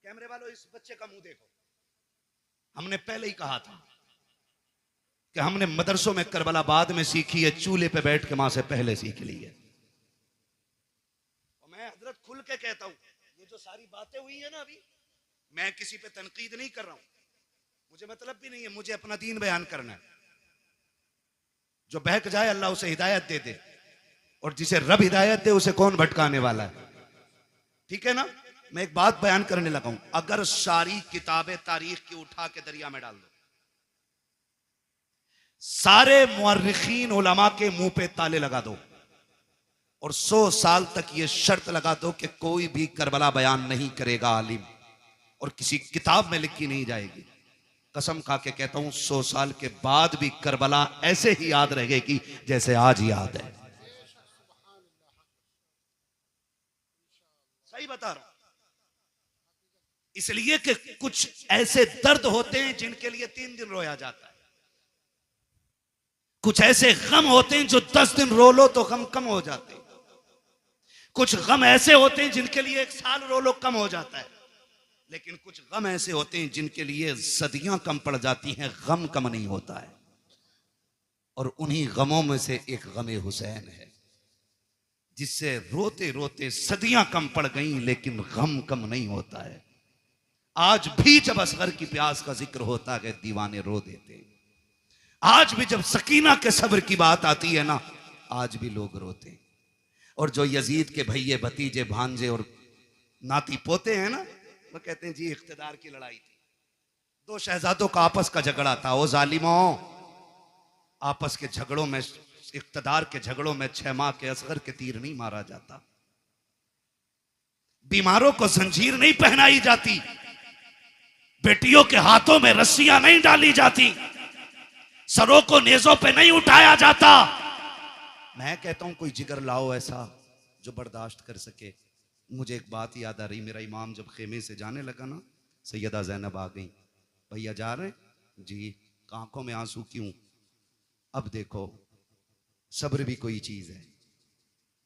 कैमरे वालों इस बच्चे का मुंह देखो। हमने पहले ही कहा था कि हमने मदरसों में करबला बाद में सीखी है, चूल्हे पे बैठ के मां से पहले सीख ली है। और मैं हजरत खुल के कहता हूं, ये जो सारी बातें हुई है ना अभी, मैं किसी पे तनकीद नहीं कर रहा हूं, मुझे मतलब भी नहीं है, मुझे अपना दीन बयान करना है। जो बहक जाए अल्लाह उसे हिदायत दे दे, और जिसे रब हिदायत दे उसे कौन भटकाने वाला है। ठीक है ना? मैं एक बात बयान करने लगा हूं, अगर सारी किताबें तारीख की उठा के दरिया में डाल दो, सारे मुअर्रिखीन उलमा के मुंह पे ताले लगा दो, और 100 साल तक ये शर्त लगा दो कि कोई भी करबला बयान नहीं करेगा आलिम, और किसी किताब में लिखी नहीं जाएगी। कसम खा के कहता हूं 100 साल के बाद भी करबला ऐसे ही याद रहेगी जैसे आज याद है। सही बता रहा हूं। इसलिए कि कुछ ऐसे दर्द होते हैं जिनके लिए 3 दिन रोया जाता है, कुछ ऐसे गम होते हैं जो 10 दिन रो लो तो गम कम हो जाते हैं, कुछ गम ऐसे होते हैं जिनके लिए 1 साल रो लो कम हो जाता है, लेकिन कुछ गम ऐसे होते हैं जिनके लिए सदियां कम पड़ जाती हैं, गम कम नहीं होता है। और उन्हीं गमों में से एक गम हुसैन है, जिससे रोते रोते सदियां कम पड़ गई लेकिन गम कम नहीं होता है। आज भी जब असगर की प्यास का जिक्र होता है दीवाने रो देते हैं, आज भी जब सकीना के सब्र की बात आती है ना, आज भी लोग रोते हैं। और जो यजीद के भैये भतीजे भांजे और नाती पोते हैं ना, वो कहते हैं जी इख्तिदार की लड़ाई थी, 2 शहजादों का आपस का झगड़ा था। वो जालिमों, आपस के झगड़ों में, इख्तिदार के झगड़ों में 6 माह के असगर के तीर नहीं मारा जाता, बीमारों को जंजीर नहीं पहनाई जाती, बेटियों के हाथों में रस्सियां नहीं डाली जाती, सरों को नेजों पे नहीं उठाया जाता। मैं कहता हूं कोई जिगर लाओ ऐसा जो बर्दाश्त कर सके। मुझे एक बात याद आ रही, मेरा इमाम जब खेमे से जाने लगा ना, सैयदा ज़ैनब आ गई, भैया जा रहे जी, आंखों में आंसू क्यों? अब देखो सब्र भी कोई चीज है,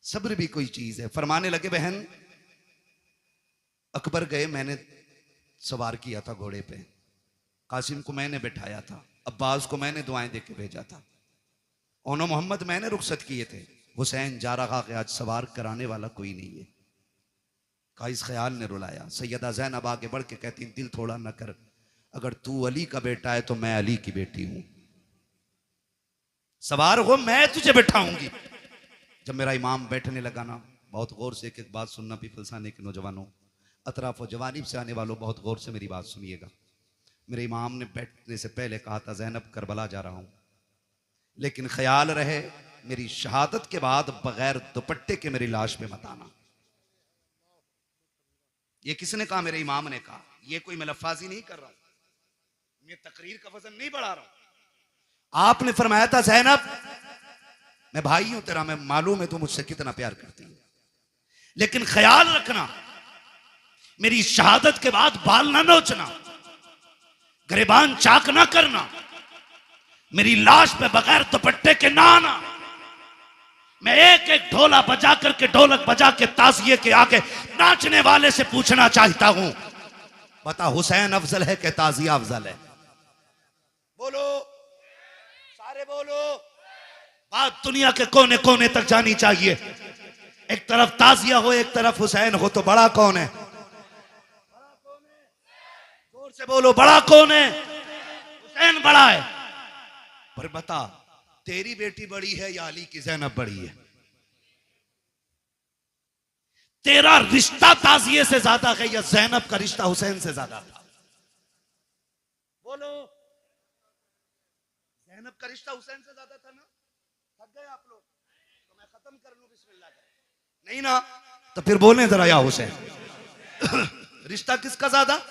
सब्र भी कोई चीज है। फरमाने लगे बहन, अकबर गए, मैंने सवार किया था घोड़े पे, कासिम को मैंने बिठाया था, अब्बास को मैंने दुआएं दे के भेजा था, ओनो मोहम्मद मैंने रुखसत किए थे, हुसैन जा रहा कि आज सवार कराने वाला कोई नहीं है। काइस ख्याल ने रुलाया। सैयदा ज़ैनब आगे बढ़ के कहती, दिल थोड़ा न कर, अगर तू अली का बेटा है तो मैं अली की बेटी हूं, सवार हो मैं तुझे बैठाऊंगी। जब मेरा इमाम बैठने लगा ना, बहुत गौर से एक एक बात सुनना, पीपलसाने के नौजवानों, अतराफ व जवानीब से आने वालों, बहुत गौर से मेरी बात सुनिएगा। मेरे इमाम ने बैठने से पहले कहा था, ज़ैनब करबला जा रहा हूं, लेकिन ख्याल रहे मेरी शहादत के बाद बगैर दुपट्टे के मेरी लाश पे मत आना। ये किसने कहा? मेरे इमाम ने कहा। ये कोई मैं लफ्फाजी नहीं कर रहा हूं, मैं तकरीर का वजन नहीं बढ़ा रहा हूं। आपने फरमाया था, ज़ैनब मैं भाई हूं तेरा, मैं मालूम है तू मुझसे कितना प्यार करती है, लेकिन ख्याल रखना मेरी शहादत के बाद बाल ना नोचना, गिरबान चाक ना करना, मेरी लाश पे बगैर दुपट्टे के ना आना। मैं एक एक ढोला बजा करके, ढोलक बजा के ताजिए के आगे नाचने वाले से पूछना चाहता हूं, बता हुसैन अफजल है कि ताजिया अफजल है? बोलो सारे बोलो। बात दुनिया के कोने कोने तक जानी चाहिए। एक तरफ ताजिया हो, एक तरफ हुसैन हो, तो बड़ा कौन है? जोर से बोलो, बड़ा कौन है? हुसैन बड़ा है। पर बता, तेरी बेटी बड़ी है या अली की ज़ैनब बड़ी है? तेरा रिश्ता ताजिए से ज्यादा है या ज़ैनब का रिश्ता हुसैन से ज्यादा था? बोलो। ज़ैनब का रिश्ता हुसैन से ज्यादा था ना? थक गए आप लोग? तो मैं खत्म कर लूं बिस्मिल्लाह कर। नहीं ना, तो फिर बोलें जरा या हुसैन। रिश्ता किसका ज्यादा?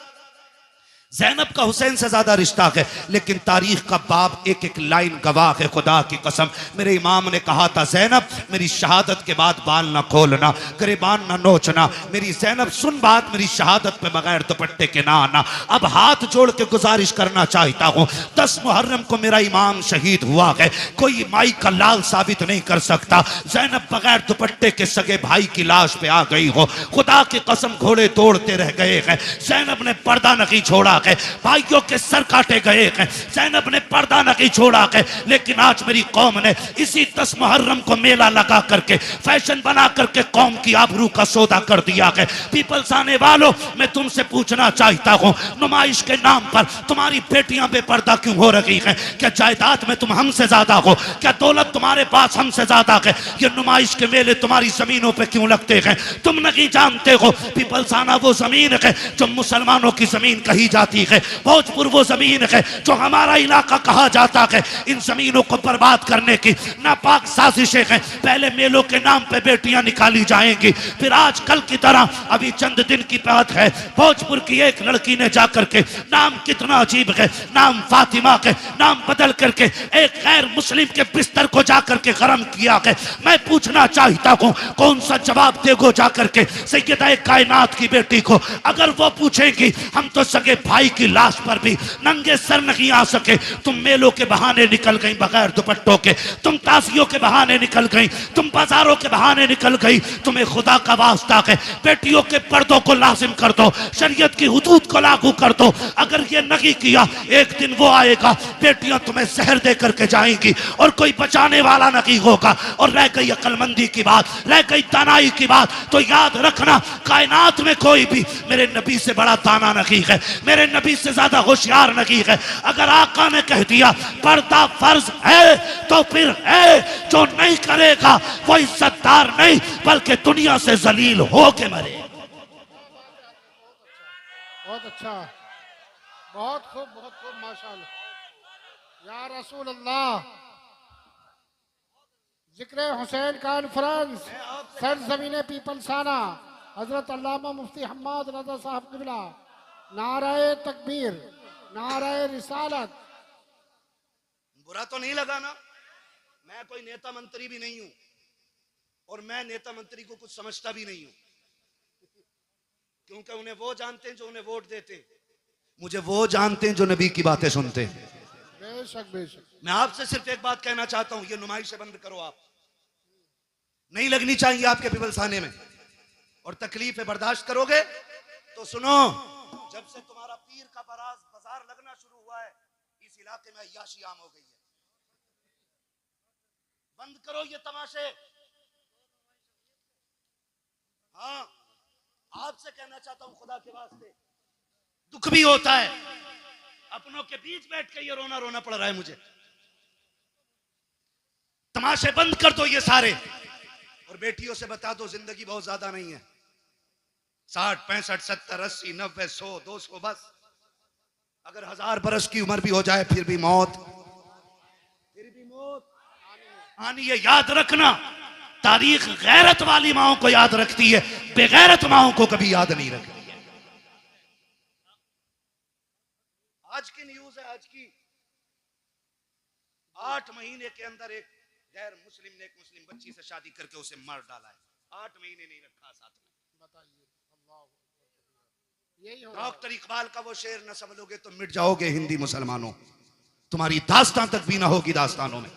ज़ैनब का हुसैन से ज्यादा रिश्ता है, लेकिन तारीख का बाब एक एक लाइन गवाह है। खुदा की कसम, मेरे इमाम ने कहा था, ज़ैनब मेरी शहादत के बाद बाल ना खोलना, गिरबान ना नोचना, मेरी ज़ैनब सुन बात, मेरी शहादत पे बगैर दुपट्टे के ना आना। अब हाथ जोड़ के गुजारिश करना चाहता हूँ, 10 मुहर्रम को मेरा इमाम शहीद हुआ है, कोई माई का लाल साबित नहीं कर सकता। ज़ैनब बगैर दुपट्टे के सगे भाई की लाश पे आ गई हो, खुदा की कसम घोड़े तोड़ते रह गए हैं, ज़ैनब ने पर्दा नहीं छोड़ा है, भाइयों के सर काटे गए हैं, ज़ैनब ने पर्दा नहीं छोड़ा है। लेकिन आज मेरी कौम ने इसी 10 मुहर्रम को मेला लगा करके, फैशन बना करके कौम की आबरू का सौदा कर दिया है। पीपल्स आने वालों, मैं तुमसे पूछना चाहता हूं, नुमाइश के नाम पर तुम्हारी बेटियां बेपर्दा क्यों हो रही हैं? क्या जायदाद में तुम हमसे ज्यादा हो? क्या दौलत तुम्हारे पास हमसे ज्यादा है? ये नुमाइश के मेले तुम्हारी जमीनों पे क्यों लगते हैं? तुम नहीं जानते हो पीपल्स आना वो जमीन है जो मुसलमानों की जमीन कही जाती जाती है। भोजपुर वो जमीन है जो हमारा इलाका कहा जाता है। इन जमीनों को बर्बाद करने की नापाक साजिशें हैं। पहले मेलों के नाम पे बेटियां निकाली जाएंगी, फिर आज कल की तरह अभी चंद दिन की बात है, भोजपुर की एक लड़की ने जाकर के, नाम कितना अजीब है, नाम फातिमा के, नाम बदल करके एक गैर मुस्लिम के बिस्तर को जाकर के गरम किया है। मैं पूछना चाहता हूं कौन सा जवाब देगो जाकर के सैयदा कायनात की बेटी को? अगर वो पूछेंगी हम तो सगे भाई की लाश पर भी नंगे सर नहीं आ सके। तुम मेलों के बहाने निकल गई बगैर दुपट्टों के, तुम ताजियों के बहाने निकल गई, तुम बाजारों के बहाने निकल गई। तुम्हें खुदा का वास्ता है बेटियों के पर्दों को लाजिम कर दो, शरीयत की हुदूद को लागू कर दो। अगर ये नहीं किया एक दिन वो आएगा, बेटियां तुम्हें जहर दे करके जाएंगी और कोई बचाने वाला नहीं होगा। और रह गई अक्लमंदी की बात, रह गई दानाई की बात, तो याद रखना कायनात में कोई भी मेरे नबी से बड़ा दाना नहीं है, मेरे नबी से ज्यादा होशियार नहीं है। अगर आका ने कह दिया पर्दा फर्ज है तो फिर है, जो नहीं करेगा वो इज्जतदार नहीं बल्कि दुनिया से जलील हो के मरे। बहुत अच्छा, बहुत खूब माशाअल्लाह। या रसूल अल्लाह, जिक्र हुसैन कॉन्फ्रेंस सरजमीन पीपलसाना, हजरत अल्लामा मुफ्ती हम्माद रज़ा साहब क़िबला, नाराए तकबीर, नाराए रिसालत। बुरा तो नहीं लगा ना? मैं कोई नेता मंत्री भी नहीं हूं और मैं नेता मंत्री को कुछ समझता भी नहीं हूं, क्योंकि उन्हें वो जानते हैं जो उन्हें वोट देते हैं, मुझे वो जानते हैं जो नबी की बातें सुनते हैं। बेशक बेशक। मैं आपसे सिर्फ एक बात कहना चाहता हूं, ये नुमाइशें बंद करो। आप नहीं लगनी चाहिए आपके पिपलसाने में, और तकलीफें बर्दाश्त करोगे तो सुनो, जब से तुम्हारा पीर का बाजार लगना शुरू हुआ है इस इलाके में अय्याशी आम हो गई है। बंद करो ये तमाशे। हाँ, आपसे कहना चाहता हूं खुदा के वास्ते, दुख भी होता है, अपनों के बीच बैठ के ये रोना रोना पड़ रहा है मुझे। तमाशे बंद कर दो ये सारे, और बेटियों से बता दो जिंदगी बहुत ज्यादा नहीं है, 60 65 70 80 90 100 200 बस। अगर 1000 बरस की उम्र भी हो जाए फिर भी मौत आनी है। याद रखना, तारीख गैरत वाली माओं को याद रखती है, बेगैरत माओं को कभी याद नहीं रखती है। आज की न्यूज है, आज की 8 महीने के अंदर एक गैर मुस्लिम ने एक मुस्लिम बच्ची से शादी करके उसे मार डाला है। 8 महीने नहीं रखा साथ में। बताइए, यही होगा। डॉक्टर इकबाल का वो शेर न समझोगे तो मिट जाओगे हिंदी मुसलमानों, तुम्हारी दास्तान तक भी ना होगी दास्तानों में।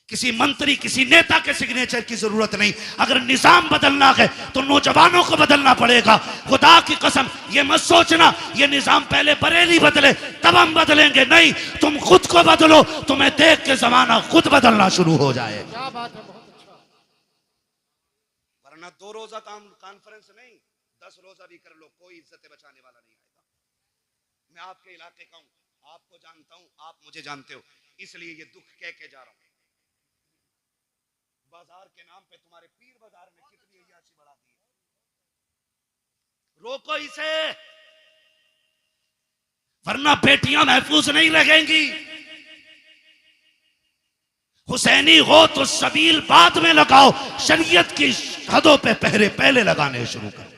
किसी मंत्री किसी नेता के सिग्नेचर की जरूरत नहीं। अगर निजाम बदलना है तो नौजवानों को बदलना पड़ेगा। खुदा की कसम ये मत सोचना ये निजाम पहले बरेली बदले तब हम बदलेंगे, नहीं, तुम खुद को बदलो, तुम्हें देख के जमाना खुद बदलना शुरू हो जाए। क्या बात है, बहुत अच्छा। वरना 2 रोजा कॉन्फ्रेंस नहीं 10 रोजा भी कर लो, कोई इज्जत बचाने वाला नहीं आएगा। मैं आपके इलाके का हूं, आपको जानता हूं, आप मुझे जानते हो, इसलिए ये दुख कह के जा रहा हूं। बाजार के नाम पे तुम्हारे पीर बाजार में कितनी अय्याशी बढ़ा दी है। रोको इसे, वरना बेटियां महफूज नहीं रहेंगी। हुसैनी हो तो सबील बाद में लगाओ, शरीयत की हदों पे पहरे पहले लगाने शुरू करो।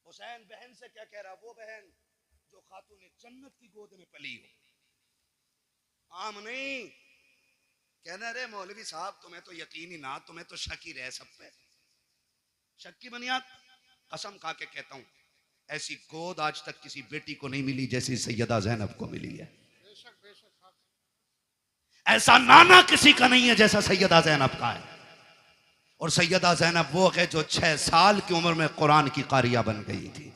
हुसैन बहन से क्या कह रहा, वो बहन जो खातून जन्नत की गोद में पली हो, आम नहीं। कहना रे मौलवी साहब तुम्हें तो यकीन ही ना, तुम्हें तो शक ही रहे सब पे। शक की बुनियाद कसम खा के कहता हूं, ऐसी गोद आज तक किसी बेटी को नहीं मिली जैसी सैयदा ज़ैनब को मिली है। ऐसा नाना किसी का नहीं है जैसा सैयदा ज़ैनब का है। और सैयदा ज़ैनब वो है जो 6 साल की उम्र में कुरान की कारिया बन गई थी,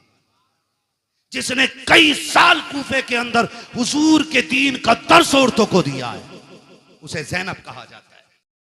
जिसने कई साल कूफे के अंदर हुजूर के दीन का दर्स औरतों को दिया है, उसे ज़ैनब कहा जाता है।